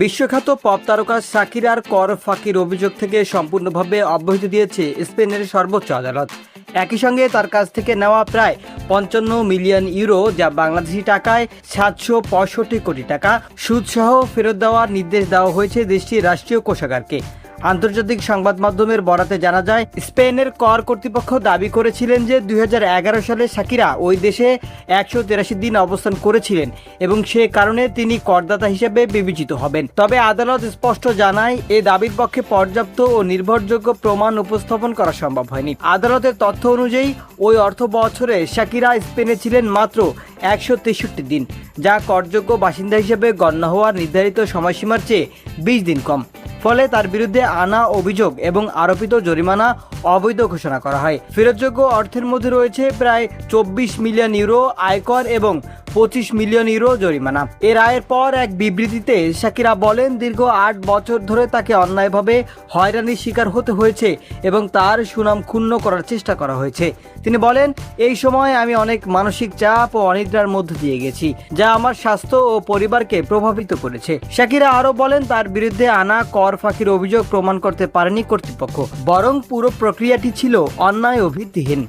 বিশ্বখ্যাত পপ তারকা শাকিরার কর ফাঁকির অভিযোগ থেকে সম্পূর্ণভাবে অব্যাহতি দিয়েছে স্পেনের সর্বোচ্চ আদালত। একই সঙ্গে তার কাছ থেকে নেওয়া প্রায় 55 মিলিয়ন ইউরো, যা বাংলাদেশি টাকায় 765 কোটি টাকা, সুদসহ ফেরত দেওয়ার নির্দেশ দেওয়া হয়েছে দেশটির রাষ্ট্রীয় কোষাগারকে। আন্তর্জাতিক সংবাদ মাধ্যমের বরাতে জানা যায়, স্পেনের কর কর্তৃপক্ষ দাবি করেছিলেন যে 2011 সালে শাকিরা ওই দেশে 183 দিন অবস্থান করেছিলেন এবং সে কারণে তিনি করদাতা হিসেবে বিবেচিত হবেন। তবে আদালত স্পষ্ট জানায়, এই দাবির পক্ষে পর্যাপ্ত ও নির্ভরযোগ্য প্রমাণ উপস্থাপন করা সম্ভব হয়নি। আদালতের তথ্য অনুযায়ী ওই অর্থ বছরে শাকিরা স্পেনে ছিলেন মাত্র 163 দিন, যা করযোগ্য বাসিন্দা হিসেবে গণ্য হওয়ার নির্ধারিত সময়সীমার চেয়ে 20 দিন কম। ফলে তার বিরুদ্ধে আনা অভিযোগ এবং আরোপিত জরিমানা অবৈধ ঘোষণা করা হয়। ফেরতযোগ্য অর্থের মধ্যে রয়েছে প্রায় 24 মিলিয়ন ইউরো আয়কর এবং 25 মিলিয়ন ইউরো জরিমানা। এর রায়ের পর এক বিবৃতিতে শাকিরা বলেন, দীর্ঘ 8 বছর ধরে তাকে অন্যায়ভাবে হয়রানির শিকার হতে হয়েছে এবং তার সুনাম ক্ষুণ্ণ করার চেষ্টা করা হয়েছে। তিনি বলেন, এই সময় আমি অনেক মানসিক চাপ ও অনিদ্রার মধ্য দিয়ে গেছি, যা আমার স্বাস্থ্য ও পরিবারকে প্রভাবিত করেছে। শাকিরা আরও বলেন, তার বিরুদ্ধে আনা কর ফাঁকির অভিযোগ প্রমাণ করতে পারেনি কর্তৃপক্ষ, বরং পুরো প্রক্রিয়াটি ছিল অন্যায় ও ভিত্তিহীন।